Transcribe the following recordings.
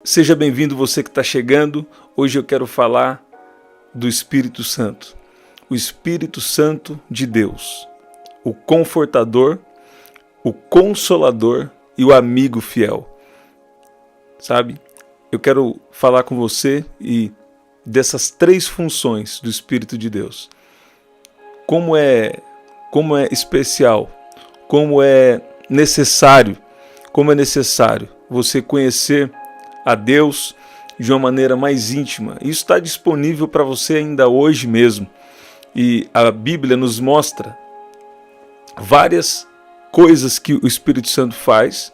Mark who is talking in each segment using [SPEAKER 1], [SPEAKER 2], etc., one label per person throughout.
[SPEAKER 1] Seja bem-vindo você que está chegando. Hoje eu quero falar do Espírito Santo. O Espírito Santo de Deus. O Confortador, o Consolador e o amigo fiel. Sabe? Eu quero falar com você e dessas três funções do Espírito de Deus. Como é especial, como é necessário você conhecer a Deus de uma maneira mais íntima. Isso está disponível para você ainda hoje mesmo. E a Bíblia nos mostra várias coisas que o Espírito Santo faz,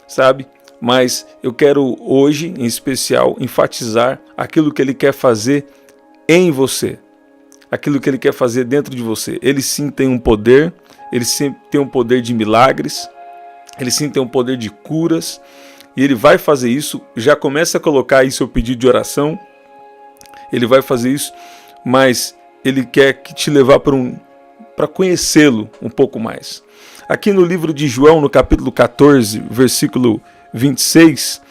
[SPEAKER 1] sabe? Mas eu quero hoje, em especial, enfatizar aquilo que ele quer fazer em você. Aquilo que ele quer fazer dentro de você. Ele sim tem um poder, ele sim tem um poder de milagres, ele sim tem um poder de curas. E ele vai fazer isso, já começa a colocar aí seu pedido de oração. Ele vai fazer isso, mas ele quer te levar para conhecê-lo um pouco mais. Aqui no livro de João, no capítulo 14, versículo 26,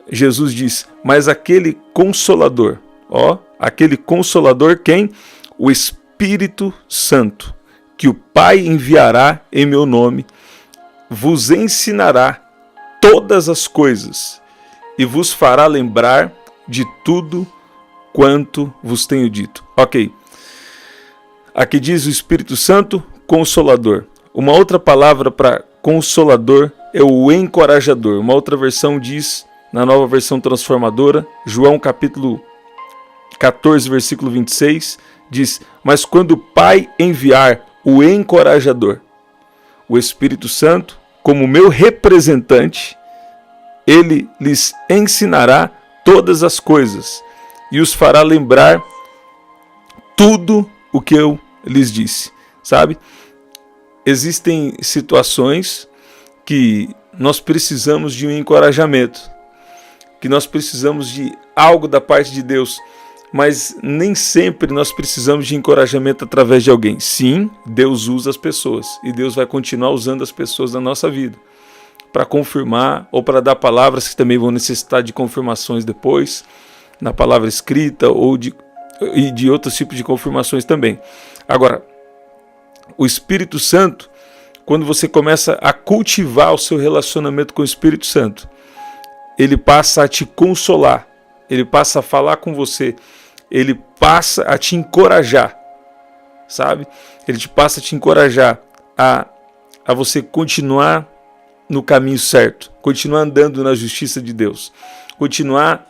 [SPEAKER 1] Jesus diz: mas aquele Consolador, aquele Consolador quem? O Espírito Santo, que o Pai enviará em meu nome, vos ensinará todas as coisas e vos fará lembrar de tudo quanto vos tenho dito. Ok. Aqui diz o Espírito Santo, Consolador. Uma outra palavra para Consolador é o Encorajador. Uma outra versão diz, na Nova Versão Transformadora, João capítulo 14, versículo 26, diz: mas quando o Pai enviar o Encorajador, o Espírito Santo, como meu representante, ele lhes ensinará todas as coisas e os fará lembrar tudo o que eu lhes disse. Sabe? Existem situações que nós precisamos de um encorajamento, que nós precisamos de algo da parte de Deus, mas nem sempre nós precisamos de encorajamento através de alguém. Sim, Deus usa as pessoas e Deus vai continuar usando as pessoas na nossa vida para confirmar ou para dar palavras que também vão necessitar de confirmações depois, na palavra escrita e de outros tipos de confirmações também. Agora, o Espírito Santo, quando você começa a cultivar o seu relacionamento com o Espírito Santo, ele passa a te consolar, ele passa a falar com você, ele passa a te encorajar, sabe? Ele te passa a te encorajar a você continuar no caminho certo, continuar andando na justiça de Deus, continuar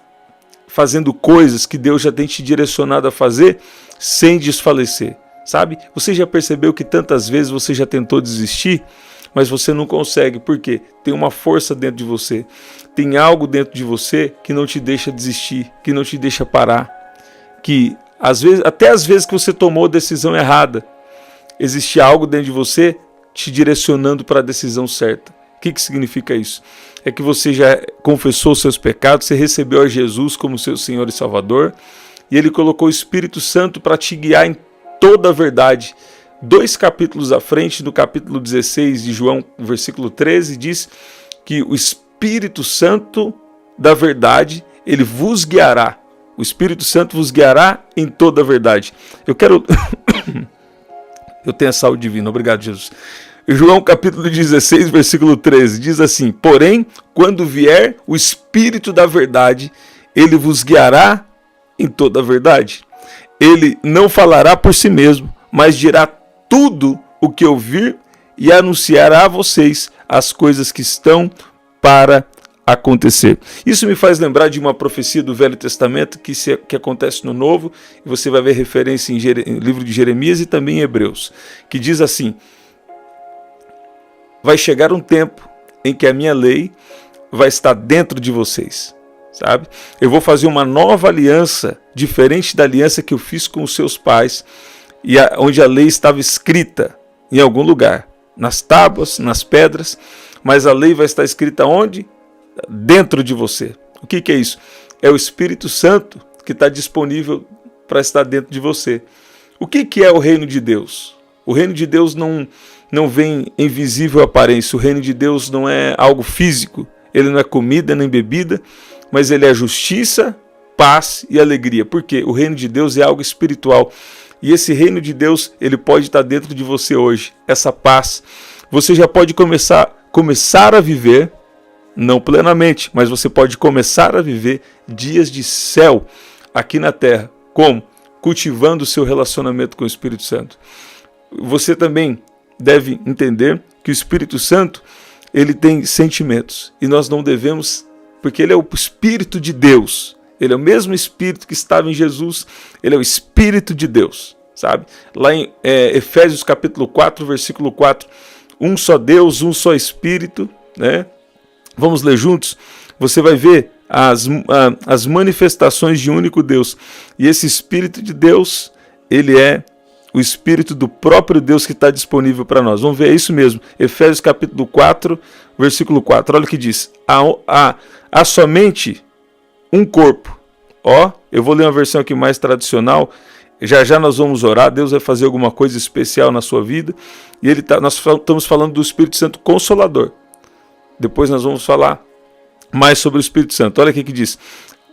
[SPEAKER 1] fazendo coisas que Deus já tem te direcionado a fazer sem desfalecer, sabe? Você já percebeu que tantas vezes você já tentou desistir, mas você não consegue, porque tem uma força dentro de você, tem algo dentro de você que não te deixa desistir, que não te deixa parar, que até às vezes que você tomou a decisão errada, existe algo dentro de você te direcionando para a decisão certa. O que significa isso? É que você já confessou os seus pecados, você recebeu a Jesus como seu Senhor e Salvador, e Ele colocou o Espírito Santo para te guiar em toda a verdade. 2 capítulos à frente, no capítulo 16 de João, versículo 13, diz que o Espírito Santo da verdade, ele vos guiará. O Espírito Santo vos guiará em toda a verdade. Eu tenho a saúde divina, obrigado, Jesus. João capítulo 16, versículo 13, diz assim: porém, quando vier o Espírito da verdade, ele vos guiará em toda a verdade. Ele não falará por si mesmo, mas dirá tudo o que ouvir e anunciará a vocês as coisas que estão para acontecer. Isso me faz lembrar de uma profecia do Velho Testamento que acontece no Novo, e você vai ver referência em livro de Jeremias e também em Hebreus, que diz assim: vai chegar um tempo em que a minha lei vai estar dentro de vocês, sabe? Eu vou fazer uma nova aliança, diferente da aliança que eu fiz com os seus pais, onde a lei estava escrita em algum lugar, nas tábuas, nas pedras, mas a lei vai estar escrita onde? Dentro de você. O que é isso? É o Espírito Santo que está disponível para estar dentro de você. O que é o reino de Deus? O reino de Deus não vem em visível aparência. O reino de Deus não é algo físico. Ele não é comida nem bebida, mas ele é justiça, paz e alegria. Por quê? O reino de Deus é algo espiritual. E esse reino de Deus, ele pode estar dentro de você hoje. Essa paz. Você já pode começar a viver, não plenamente, mas você pode começar a viver dias de céu aqui na terra. Como? Cultivando o seu relacionamento com o Espírito Santo. Você também deve entender que o Espírito Santo, ele tem sentimentos. E nós não devemos, porque ele é o Espírito de Deus. Ele é o mesmo Espírito que estava em Jesus. Ele é o Espírito de Deus, sabe? Lá em Efésios capítulo 4, versículo 4. Um só Deus, um só Espírito, né? Vamos ler juntos? Você vai ver as manifestações de um único Deus. E esse Espírito de Deus, ele é o Espírito do próprio Deus que está disponível para nós. Vamos ver, é isso mesmo. Efésios capítulo 4, versículo 4. Olha o que diz. Há somente um corpo. Eu vou ler uma versão aqui mais tradicional. Já nós vamos orar. Deus vai fazer alguma coisa especial na sua vida. E nós estamos falando do Espírito Santo Consolador. Depois nós vamos falar mais sobre o Espírito Santo. Olha aqui que diz.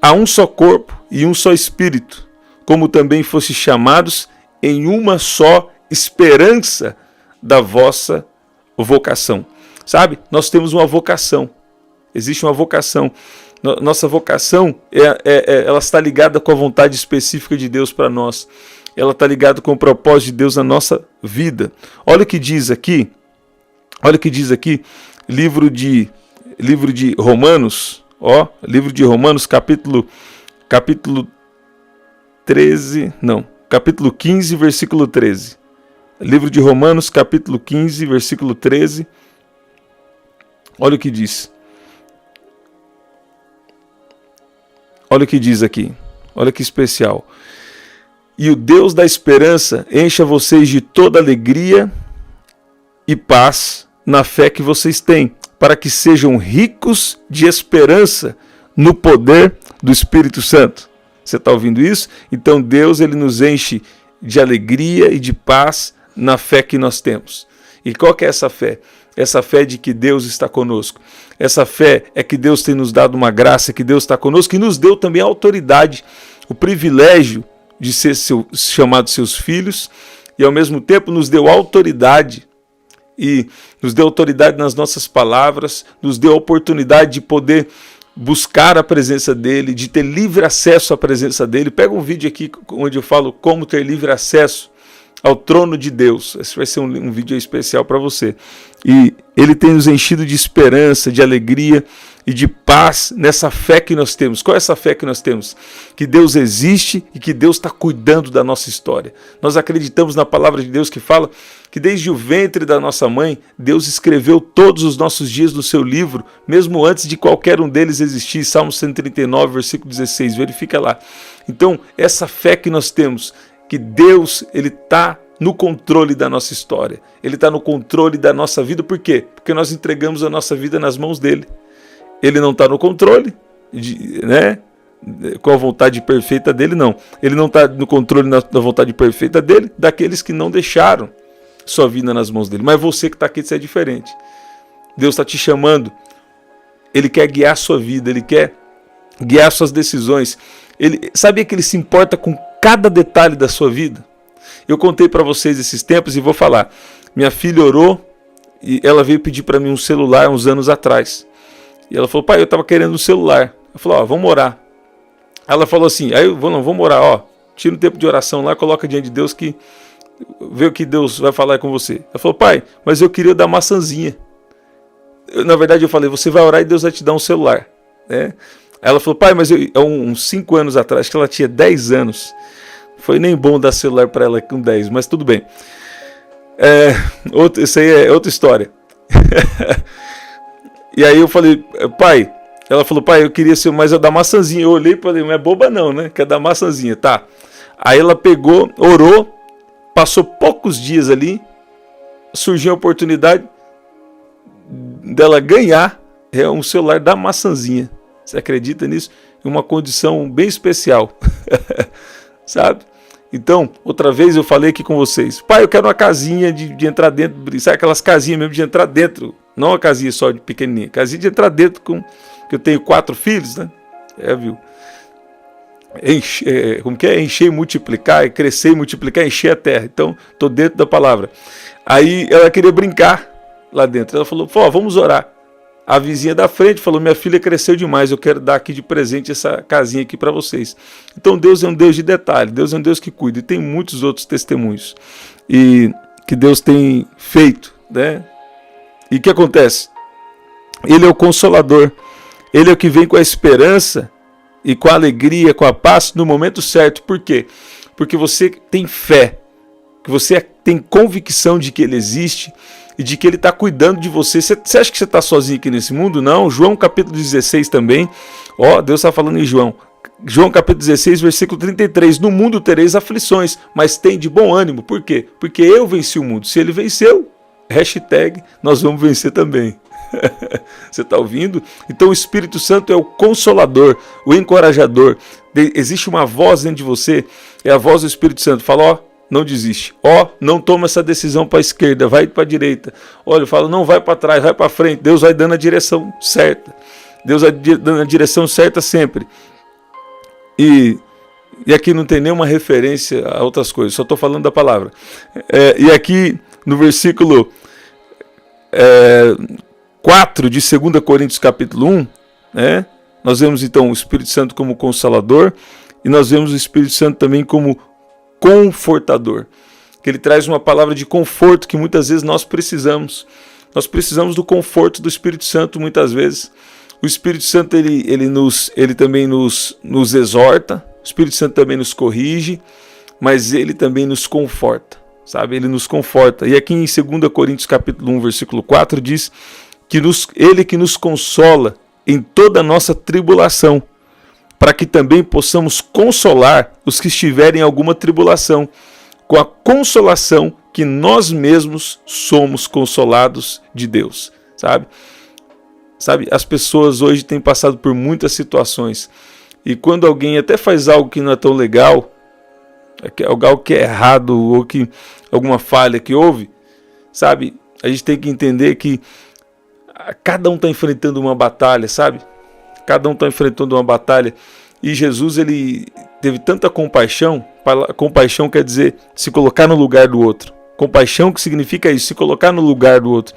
[SPEAKER 1] Há um só corpo e um só Espírito, como também fosse chamados em uma só esperança da vossa vocação. Sabe? Nós temos uma vocação. Existe uma vocação. Nossa vocação, ela está ligada com a vontade específica de Deus para nós. Ela está ligada com o propósito de Deus na nossa vida. Olha o que diz aqui. Livro de Romanos. Livro de Romanos, capítulo 15, versículo 13. Livro de Romanos, capítulo 15, versículo 13. Olha o que diz. Olha o que diz aqui. Olha que especial. E o Deus da esperança encha vocês de toda alegria e paz na fé que vocês têm, para que sejam ricos de esperança no poder do Espírito Santo. Você está ouvindo isso? Então Deus, ele nos enche de alegria e de paz na fé que nós temos. E qual que é essa fé? Essa fé de que Deus está conosco. Essa fé é que Deus tem nos dado uma graça, que Deus está conosco e nos deu também a autoridade, o privilégio de ser chamados seus filhos e ao mesmo tempo nos deu autoridade. E nos deu autoridade nas nossas palavras, nos deu a oportunidade de poder buscar a presença dele, de ter livre acesso à presença dele. Pega um vídeo aqui onde eu falo como ter livre acesso ao trono de Deus. Esse vai ser um vídeo especial para você. E ele tem nos enchido de esperança, de alegria e de paz nessa fé que nós temos. Qual é essa fé que nós temos? Que Deus existe e que Deus está cuidando da nossa história. Nós acreditamos na palavra de Deus que fala que desde o ventre da nossa mãe, Deus escreveu todos os nossos dias no seu livro, mesmo antes de qualquer um deles existir. Salmo 139, versículo 16, verifica lá. Então, essa fé que nós temos, que Deus, ele está no controle da nossa história. Ele está no controle da nossa vida. Por quê? Porque nós entregamos a nossa vida nas mãos dele. Ele não está no controle, com a vontade perfeita dele, não. Ele não está no controle da vontade perfeita dele, daqueles que não deixaram sua vida nas mãos dele. Mas você que está aqui, isso é diferente. Deus está te chamando. Ele quer guiar a sua vida, ele quer guiar suas decisões. Sabia que ele se importa com cada detalhe da sua vida? Eu contei para vocês esses tempos e vou falar. Minha filha orou e ela veio pedir para mim um celular uns anos atrás. E ela falou, pai, eu estava querendo um celular. Eu falei, vamos orar. Ela falou assim, vamos orar, tira um tempo de oração lá, coloca diante de Deus que vê o que Deus vai falar com você. Ela falou, pai, mas eu queria dar maçãzinha. Na verdade eu falei, você vai orar e Deus vai te dar um celular. Ela falou, pai, mas uns 5 anos atrás, acho que ela tinha 10 anos. Foi nem bom dar celular para ela com 10, mas tudo bem. Isso aí é outra história. E aí eu falei, pai, ela falou, pai, eu queria ser mais da maçãzinha. Eu olhei e falei, não é boba não, né? Quer dar maçãzinha, tá. Aí ela pegou, orou, passou poucos dias ali, surgiu a oportunidade dela ganhar um celular da maçãzinha. Você acredita nisso? Em uma condição bem especial. Sabe? Então, outra vez eu falei aqui com vocês. Pai, eu quero uma casinha de entrar dentro. Sabe aquelas casinhas mesmo de entrar dentro? Não uma casinha só de pequenininha. Casinha de entrar dentro que eu tenho 4 filhos, né? viu? Como que é? Encher e multiplicar, crescer e multiplicar, encher a terra. Então, estou dentro da palavra. Aí ela queria brincar lá dentro. Ela falou, vamos orar. A vizinha da frente falou, minha filha cresceu demais, eu quero dar aqui de presente essa casinha aqui para vocês. Então Deus é um Deus de detalhe, Deus é um Deus que cuida. E tem muitos outros testemunhos e que Deus tem feito, né? E o que acontece? Ele é o Consolador. Ele é o que vem com a esperança e com a alegria, com a paz no momento certo. Por quê? Porque você tem fé, que você tem convicção de que Ele existe e de que Ele está cuidando de você. Você acha que você está sozinho aqui nesse mundo? Não. João capítulo 16 também. Deus está falando em João. João capítulo 16, versículo 33. No mundo tereis aflições, mas tem de bom ânimo. Por quê? Porque eu venci o mundo. Se Ele venceu, hashtag, nós vamos vencer também. Você está ouvindo? Então o Espírito Santo é o Consolador, o encorajador. Existe uma voz dentro de você, é a voz do Espírito Santo. Fala, não desiste. Não toma essa decisão para a esquerda, vai para a direita. Olha, fala, não vai para trás, vai para frente. Deus vai dando a direção certa. Deus vai dando a direção certa sempre. E aqui não tem nenhuma referência a outras coisas, só estou falando da palavra. E aqui no versículo 4 de 2 Coríntios capítulo 1, né, nós vemos então o Espírito Santo como Consolador e nós vemos o Espírito Santo também como Confortador, que ele traz uma palavra de conforto que muitas vezes nós precisamos. Nós precisamos do conforto do Espírito Santo muitas vezes. O Espírito Santo ele também nos exorta, o Espírito Santo também nos corrige, mas ele também nos conforta, sabe? Ele nos conforta. E aqui em 2 Coríntios capítulo 1, versículo 4 diz que ele que nos consola em toda a nossa tribulação, para que também possamos consolar os que estiverem em alguma tribulação, com a consolação que nós mesmos somos consolados de Deus, sabe? As pessoas hoje têm passado por muitas situações, e quando alguém até faz algo que não é tão legal, algo que é errado, ou que alguma falha que houve, sabe? A gente tem que entender que cada um está enfrentando uma batalha, sabe? Cada um está enfrentando uma batalha. E Jesus, ele teve tanta compaixão. Compaixão quer dizer se colocar no lugar do outro. Compaixão que significa isso, se colocar no lugar do outro.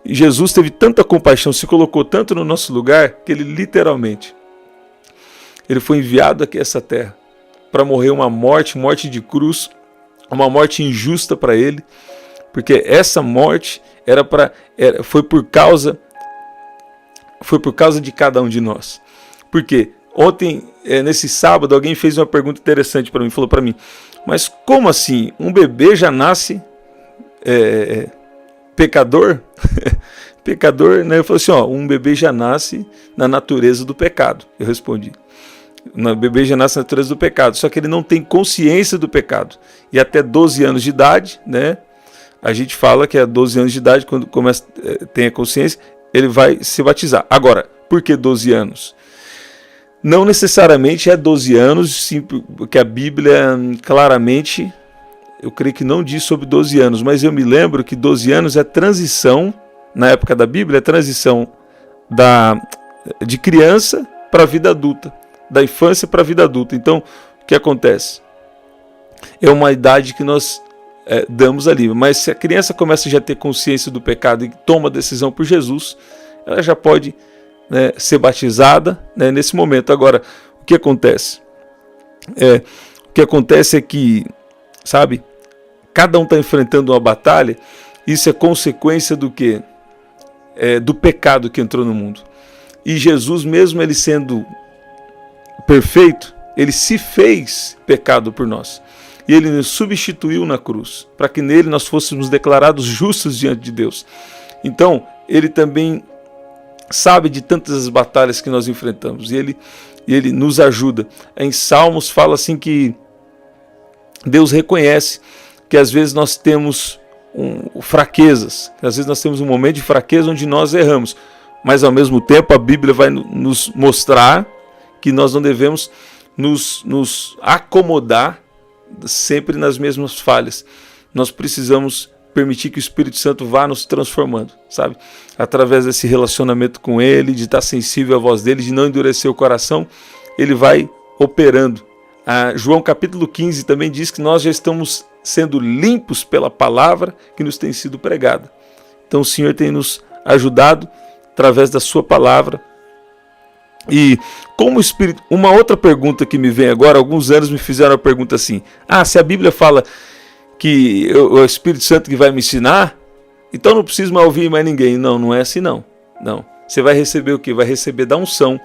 [SPEAKER 1] E Jesus teve tanta compaixão, se colocou tanto no nosso lugar, que ele literalmente, ele foi enviado aqui a essa terra para morrer uma morte de cruz, uma morte injusta para ele, porque essa morte foi por causa de cada um de nós. Porque ontem, nesse sábado, alguém fez uma pergunta interessante para mim, falou para mim, mas como assim? Um bebê já nasce pecador? Pecador, né? Eu falei assim, um bebê já nasce na natureza do pecado. Eu respondi. O bebê já nasce na natureza do pecado, só que ele não tem consciência do pecado. E até 12 anos de idade, né? A gente fala que é 12 anos de idade, quando tem a consciência, ele vai se batizar. Agora, por que 12 anos? Não necessariamente é 12 anos, sim, porque a Bíblia claramente, eu creio que não diz sobre 12 anos, mas eu me lembro que 12 anos é transição, na época da Bíblia, é transição de criança para a vida adulta, da infância para a vida adulta. Então, o que acontece? É uma idade que nós damos ali, mas se a criança começa já a ter consciência do pecado e toma a decisão por Jesus, ela já pode, né, ser batizada, né, nesse momento. Agora, o que acontece? O que acontece é que, sabe, cada um está enfrentando uma batalha. Isso é consequência do quê? Do pecado que entrou no mundo. E Jesus, mesmo ele sendo perfeito, ele se fez pecado por nós. E ele nos substituiu na cruz, para que nele nós fôssemos declarados justos diante de Deus. Então, ele também sabe de tantas batalhas que nós enfrentamos, e ele nos ajuda. Em Salmos fala assim que Deus reconhece que às vezes nós temos fraquezas, que às vezes nós temos um momento de fraqueza onde nós erramos, mas ao mesmo tempo a Bíblia vai nos mostrar que nós não devemos nos acomodar sempre nas mesmas falhas. Nós precisamos permitir que o Espírito Santo vá nos transformando, sabe? Através desse relacionamento com Ele, de estar sensível à voz dEle, de não endurecer o coração ele vai operando. João capítulo 15 também diz que nós já estamos sendo limpos pela palavra que nos tem sido pregada. Então o Senhor tem nos ajudado através da sua palavra. E como o Espírito... Uma outra pergunta que me vem agora, alguns anos me fizeram a pergunta assim: se a Bíblia fala que o Espírito Santo que vai me ensinar, então não preciso mais ouvir mais ninguém. Não, não é assim não. Não. Você vai receber o quê? Vai receber da unção.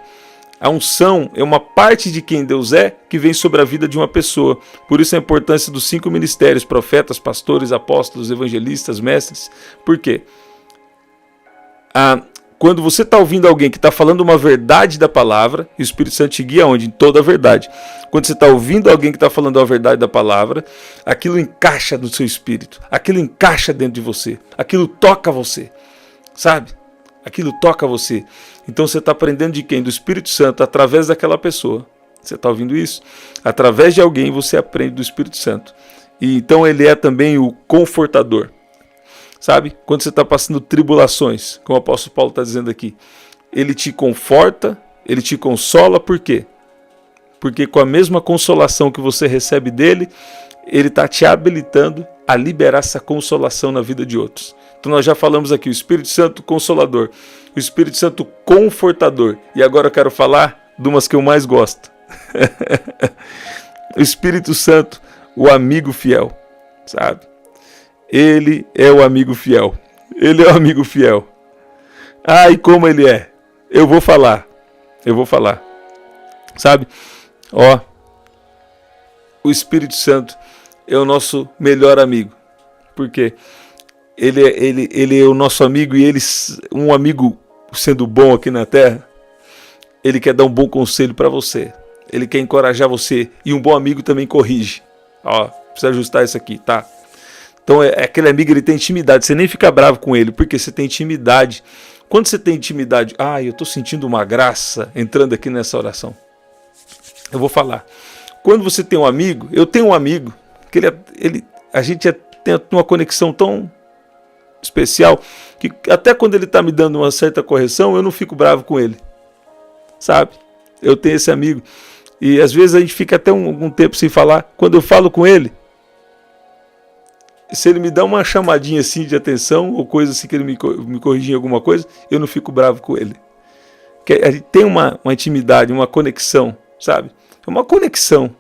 [SPEAKER 1] A unção é uma parte de quem Deus é que vem sobre a vida de uma pessoa. Por isso a importância dos 5 ministérios: profetas, pastores, apóstolos, evangelistas, mestres. Por quê? Quando você está ouvindo alguém que está falando uma verdade da palavra, e o Espírito Santo te guia onde? Em toda a verdade. Quando você está ouvindo alguém que está falando a verdade da palavra, aquilo encaixa no seu espírito, aquilo encaixa dentro de você, aquilo toca você, sabe? Aquilo toca você. Então você está aprendendo de quem? Do Espírito Santo, através daquela pessoa. Você está ouvindo isso? Através de alguém você aprende do Espírito Santo. E então ele é também o confortador. Sabe? Quando você está passando tribulações, como o apóstolo Paulo está dizendo aqui, ele te conforta, ele te consola, por quê? Porque com a mesma consolação que você recebe dele, ele está te habilitando a liberar essa consolação na vida de outros. Então nós já falamos aqui, o Espírito Santo Consolador, o Espírito Santo Confortador, e agora eu quero falar de umas que eu mais gosto. O Espírito Santo, o amigo fiel, sabe? Ele é o amigo fiel. Ele é o amigo fiel. E como ele é? Eu vou falar. Sabe? O Espírito Santo é o nosso melhor amigo. Por quê? Ele é o nosso amigo, e ele, um amigo sendo bom aqui na terra, ele quer dar um bom conselho para você. Ele quer encorajar você. E um bom amigo também corrige. Precisa ajustar isso aqui, tá? Então aquele amigo, ele tem intimidade, você nem fica bravo com ele, porque você tem intimidade. Quando você tem intimidade, eu estou sentindo uma graça entrando aqui nessa oração. Eu vou falar. Quando você tem um amigo, eu tenho um amigo, que a gente tem uma conexão tão especial, que até quando ele está me dando uma certa correção, eu não fico bravo com ele. Sabe? Eu tenho esse amigo, e às vezes a gente fica até algum tempo sem falar. Quando eu falo com ele, se ele me dá uma chamadinha assim de atenção, ou coisa assim que ele me corrigir em alguma coisa, eu não fico bravo com ele. Porque a gente tem uma intimidade, uma conexão, sabe? É uma conexão.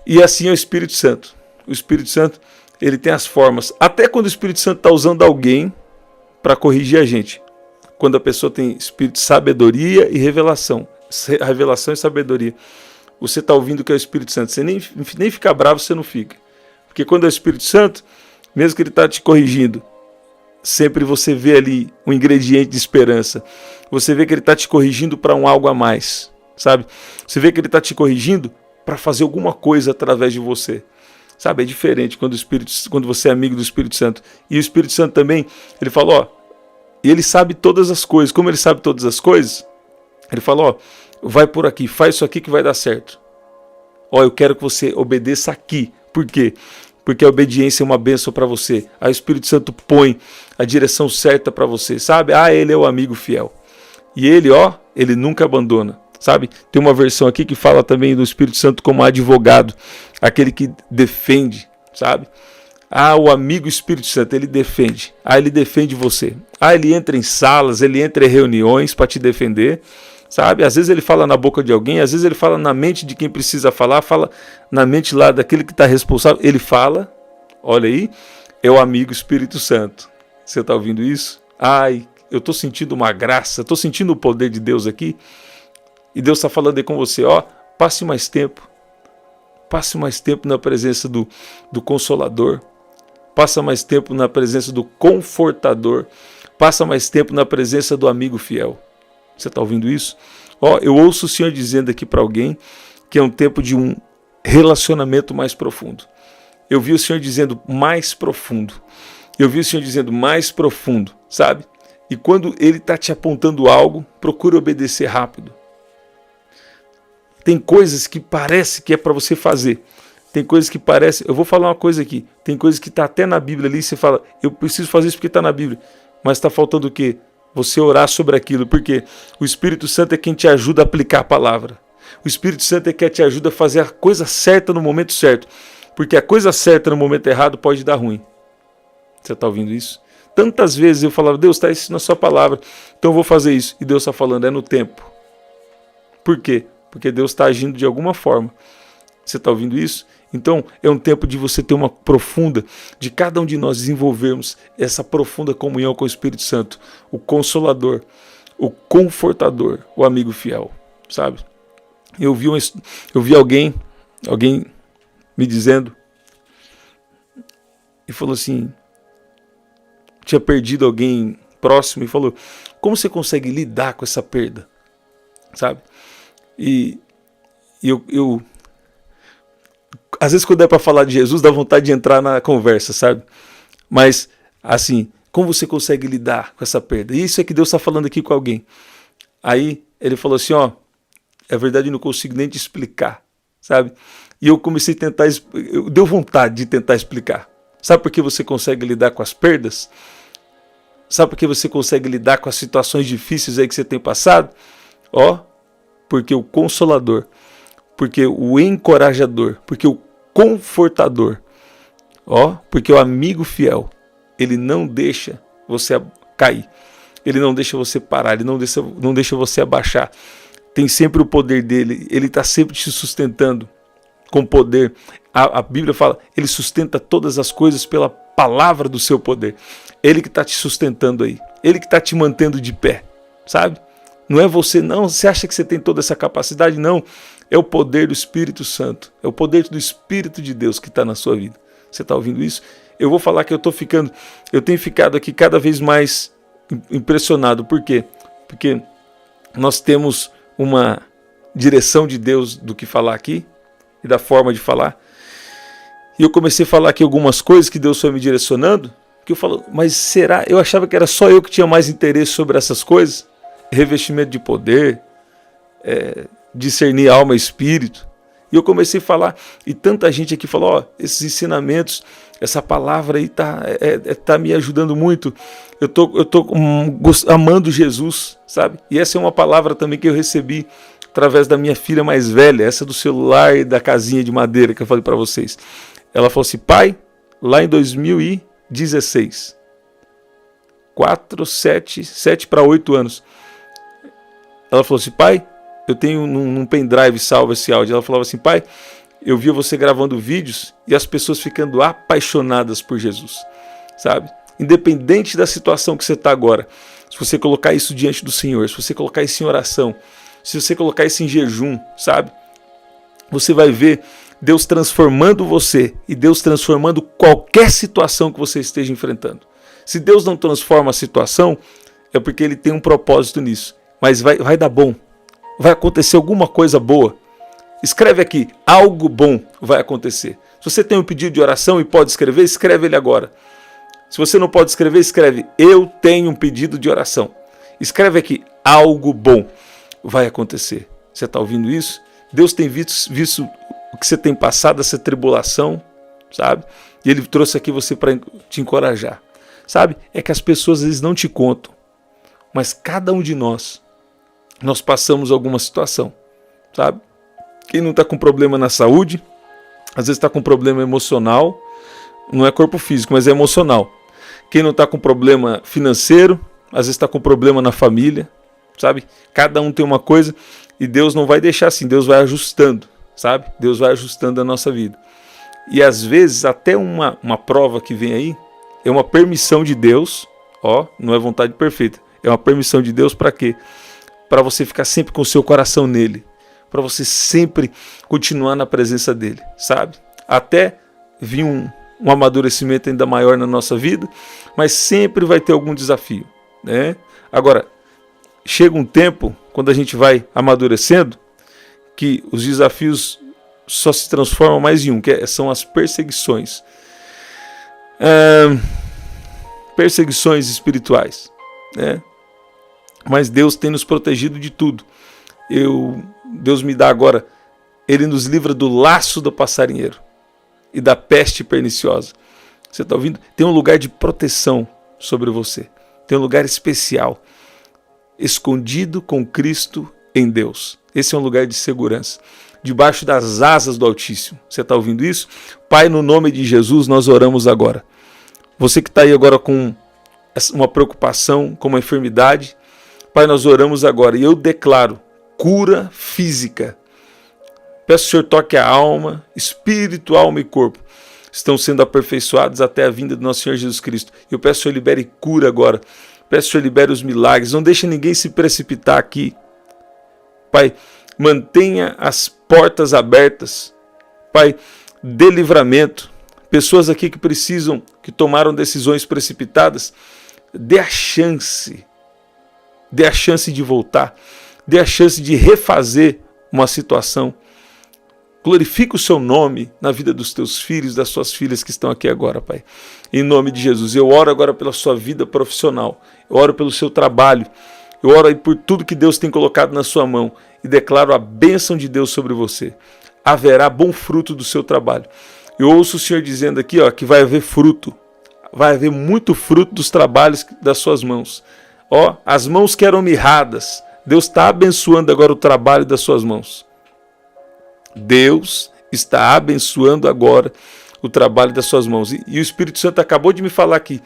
[SPEAKER 1] E assim é o Espírito Santo. O Espírito Santo, ele tem as formas. Até quando o Espírito Santo está usando alguém para corrigir a gente. Quando a pessoa tem espírito de sabedoria e revelação. Revelação e sabedoria. Você está ouvindo que é o Espírito Santo. Você nem fica bravo, você não fica. Porque quando é o Espírito Santo, mesmo que ele está te corrigindo, sempre você vê ali um ingrediente de esperança. Você vê que ele está te corrigindo para um algo a mais, sabe? Você vê que ele está te corrigindo para fazer alguma coisa através de você. Sabe, é diferente quando você é amigo do Espírito Santo. E o Espírito Santo também, ele fala, e ele sabe todas as coisas. Como ele sabe todas as coisas, ele fala, vai por aqui, faz isso aqui que vai dar certo. Eu quero que você obedeça aqui. Por quê? Porque a obediência é uma bênção para você. Aí o Espírito Santo põe a direção certa para você, sabe? Ele é o amigo fiel. E ele, ele nunca abandona, sabe? Tem uma versão aqui que fala também do Espírito Santo como advogado, aquele que defende, sabe? O amigo Espírito Santo, ele defende. Ele defende você. Ele entra em salas, ele entra em reuniões para te defender, sabe? Às vezes ele fala na boca de alguém, às vezes ele fala na mente de quem precisa falar, fala na mente lá daquele que está responsável. Ele fala, olha aí, é o amigo Espírito Santo. Você está ouvindo isso? Eu estou sentindo uma graça, estou sentindo o poder de Deus aqui. E Deus está falando aí com você, passe mais tempo. Passe mais tempo na presença do Consolador. Passa mais tempo na presença do Confortador. Passa mais tempo na presença do amigo fiel. Você está ouvindo isso? Eu ouço o Senhor dizendo aqui para alguém que é um tempo de um relacionamento mais profundo. Eu vi o Senhor dizendo mais profundo. Eu vi o Senhor dizendo mais profundo, sabe? E quando Ele está te apontando algo, procure obedecer rápido. Tem coisas que parece que é para você fazer. Tem coisas que parece... Eu vou falar uma coisa aqui. Tem coisas que está até na Bíblia ali e você fala, eu preciso fazer isso porque está na Bíblia. Mas está faltando o quê? você orar sobre aquilo, porque o Espírito Santo é quem te ajuda a aplicar a palavra. O Espírito Santo é quem te ajuda a fazer a coisa certa no momento certo, porque a coisa certa no momento errado pode dar ruim. Você está ouvindo isso? Tantas vezes eu falava, Deus, está isso na sua palavra, então eu vou fazer isso. E Deus está falando, é no tempo. Por quê? Porque Deus está agindo de alguma forma. Você está ouvindo isso? Então é um tempo de você ter uma profunda, de cada um de nós desenvolvermos essa profunda comunhão com o Espírito Santo, o Consolador, o Confortador, o amigo fiel, sabe? Eu vi alguém me dizendo, e falou assim, tinha perdido alguém próximo, e falou, como você consegue lidar com essa perda? Sabe? E eu às vezes quando é para falar de Jesus, dá vontade de entrar na conversa, sabe? Mas, assim, como você consegue lidar com essa perda? E isso é que Deus está falando aqui com alguém. Aí ele falou assim, ó, é verdade, eu não consigo nem te explicar, sabe? E eu comecei a tentar, deu vontade de tentar explicar. Sabe por que você consegue lidar com as perdas? Sabe por que você consegue lidar com as situações difíceis aí que você tem passado? Ó, porque o Consolador, porque o Encorajador, porque o Confortador, ó, porque o amigo fiel, ele não deixa você cair, ele não deixa você parar, ele não deixa você abaixar. Tem sempre o poder dele, ele está sempre te sustentando com poder. A Bíblia fala, ele sustenta todas as coisas pela palavra do seu poder. Ele que está te sustentando aí, ele que está te mantendo de pé, sabe? Não é você, não. Você acha que você tem toda essa capacidade? Não. É o poder do Espírito Santo. É o poder do Espírito de Deus que está na sua vida. Você está ouvindo isso? Eu vou falar que eu tenho ficado aqui cada vez mais impressionado. Por quê? Porque nós temos uma direção de Deus do que falar aqui e da forma de falar. E eu comecei a falar aqui algumas coisas que Deus foi me direcionando, que eu falo, mas será? Eu achava que era só eu que tinha mais interesse sobre essas coisas. Revestimento de poder, discernir alma e espírito. E eu comecei a falar, e tanta gente aqui falou, ó, esses ensinamentos, essa palavra aí tá me ajudando muito. Eu tô amando Jesus, sabe? E essa é uma palavra também que eu recebi através da minha filha mais velha, essa do celular e da casinha de madeira que eu falei para vocês. Ela falou assim, pai, lá em 2016, 7 para 8 anos, ela falou assim, pai, eu tenho num pendrive salvo esse áudio. Ela falava assim, pai, eu via você gravando vídeos e as pessoas ficando apaixonadas por Jesus, sabe? Independente da situação que você está agora, se você colocar isso diante do Senhor, se você colocar isso em oração, se você colocar isso em jejum, sabe? Você vai ver Deus transformando você e Deus transformando qualquer situação que você esteja enfrentando. Se Deus não transforma a situação, é porque Ele tem um propósito nisso. Mas vai dar bom, vai acontecer alguma coisa boa. Escreve aqui, algo bom vai acontecer. Se você tem um pedido de oração e pode escrever, escreve ele agora. Se você não pode escrever, escreve, eu tenho um pedido de oração. Escreve aqui, algo bom vai acontecer. Você está ouvindo isso? Deus tem visto o que você tem passado, essa tribulação, sabe? E Ele trouxe aqui você para te encorajar. Sabe? É que as pessoas às vezes não te contam, mas cada um de nós passamos alguma situação, sabe? Quem não está com problema na saúde, às vezes está com problema emocional, não é corpo físico, mas é emocional. Quem não está com problema financeiro, às vezes está com problema na família, sabe? Cada um tem uma coisa e Deus não vai deixar assim, Deus vai ajustando, sabe? Deus vai ajustando a nossa vida. E às vezes até uma prova que vem aí é uma permissão de Deus, ó, não é vontade perfeita, é uma permissão de Deus para quê? Para você ficar sempre com o seu coração nele, para você sempre continuar na presença dele, sabe? Até vir um amadurecimento ainda maior na nossa vida, mas sempre vai ter algum desafio, né? Agora, chega um tempo, quando a gente vai amadurecendo, que os desafios só se transformam mais em um, que são as perseguições. Perseguições espirituais, né? Mas Deus tem nos protegido de tudo. Deus me dá agora, Ele nos livra do laço do passarinheiro e da peste perniciosa. Você está ouvindo? Tem um lugar de proteção sobre você. Tem um lugar especial. escondido com Cristo em Deus. Esse é um lugar de segurança, debaixo das asas do Altíssimo. Você está ouvindo isso? Pai, no nome de Jesus, nós oramos agora. Você que está aí agora com uma preocupação, com uma enfermidade, Pai, nós oramos agora e eu declaro cura física. Peço que o Senhor toque a alma, espírito, alma e corpo. Estão sendo aperfeiçoados até a vinda do nosso Senhor Jesus Cristo. Eu peço que o Senhor libere cura agora. Peço que o Senhor libere os milagres. Não deixe ninguém se precipitar aqui. Pai, mantenha as portas abertas. Pai, dê livramento. Pessoas aqui que precisam, que tomaram decisões precipitadas, dê a chance de voltar, dê a chance de refazer uma situação. Glorifica o seu nome na vida dos teus filhos, das suas filhas que estão aqui agora, Pai. Em nome de Jesus, eu oro agora pela sua vida profissional, eu oro pelo seu trabalho, eu oro aí por tudo que Deus tem colocado na sua mão e declaro a bênção de Deus sobre você. Haverá bom fruto do seu trabalho. Eu ouço o Senhor dizendo aqui, ó, que vai haver fruto, vai haver muito fruto dos trabalhos das suas mãos. Ó, as mãos que eram mirradas, Deus está abençoando agora o trabalho das suas mãos. Deus está abençoando agora o trabalho das suas mãos. E o Espírito Santo acabou de me falar aqui.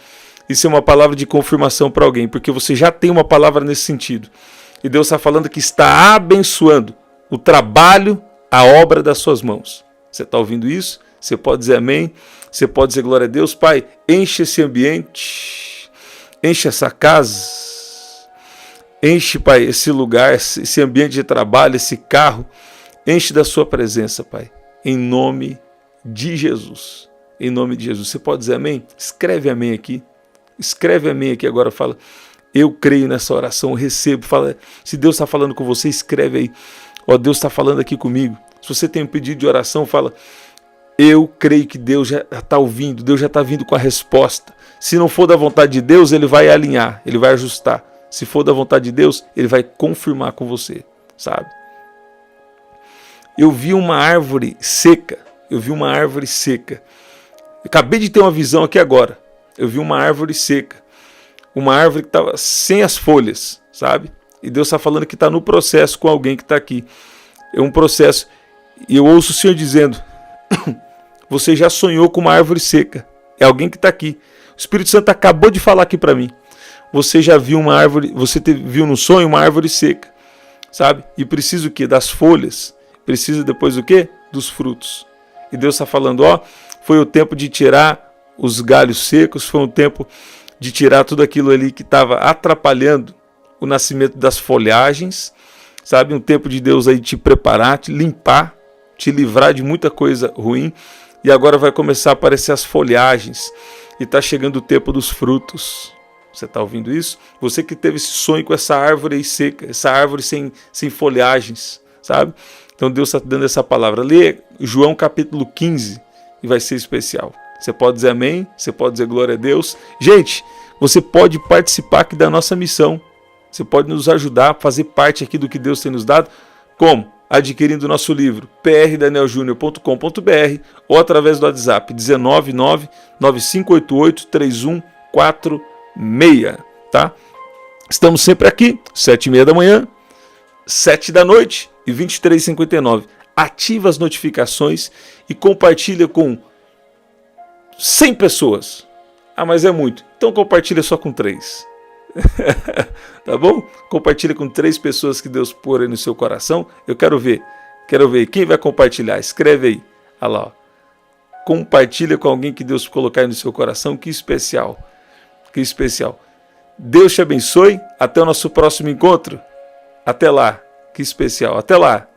[SPEAKER 1] Isso é uma palavra de confirmação para alguém, porque você já tem uma palavra nesse sentido. E Deus está falando que está abençoando o trabalho, a obra das suas mãos. Você está ouvindo isso? Você pode dizer amém? Você pode dizer glória a Deus? Pai, enche esse ambiente, enche essa casa, enche, Pai, esse lugar, esse ambiente de trabalho, esse carro, enche da sua presença, Pai, em nome de Jesus. Em nome de Jesus. Você pode dizer amém? Escreve amém aqui. Escreve amém aqui agora, fala, eu creio nessa oração, recebo, fala, se Deus está falando com você, escreve aí, ó, Deus está falando aqui comigo. Se você tem um pedido de oração, fala, eu creio que Deus já está ouvindo, Deus já está vindo com a resposta. Se não for da vontade de Deus, Ele vai alinhar, Ele vai ajustar. Se for da vontade de Deus, Ele vai confirmar com você, sabe? Eu vi uma árvore seca, acabei de ter uma visão aqui agora. Eu vi uma árvore seca, uma árvore que estava sem as folhas, sabe? E Deus está falando que está no processo com alguém que está aqui. É um processo. E eu ouço o Senhor dizendo, você já sonhou com uma árvore seca. É alguém que está aqui. O Espírito Santo acabou de falar aqui para mim. Você já viu uma árvore, viu no sonho uma árvore seca, sabe? E precisa o quê? Das folhas. Precisa depois o quê? Dos frutos. E Deus está falando, ó, foi o tempo de tirar os galhos secos, foi um tempo de tirar tudo aquilo ali que estava atrapalhando o nascimento das folhagens, sabe? Um tempo de Deus aí te preparar, te limpar, te livrar de muita coisa ruim. E agora vai começar a aparecer as folhagens e está chegando o tempo dos frutos. Você está ouvindo isso? Você que teve esse sonho com essa árvore aí seca, essa árvore sem folhagens, sabe? Então Deus está dando essa palavra. Lê João capítulo 15 e vai ser especial. Você pode dizer amém, você pode dizer glória a Deus. Gente, você pode participar aqui da nossa missão. Você pode nos ajudar a fazer parte aqui do que Deus tem nos dado. Como? Adquirindo o nosso livro, prdanieljunior.com.br ou através do WhatsApp 199-9588-3146, tá? Estamos sempre aqui, 7h30 da manhã, 7 da noite e 23h59. Ativa as notificações e compartilha com 100 pessoas. Ah, mas é muito. Então compartilha só com 3. Tá bom? Compartilha com 3 pessoas que Deus pôr aí no seu coração. Eu quero ver. Quem vai compartilhar? Escreve aí. Olha lá, ó. Compartilha com alguém que Deus colocar aí no seu coração. Que especial. Que especial. Deus te abençoe. Até o nosso próximo encontro. Até lá. Que especial. Até lá.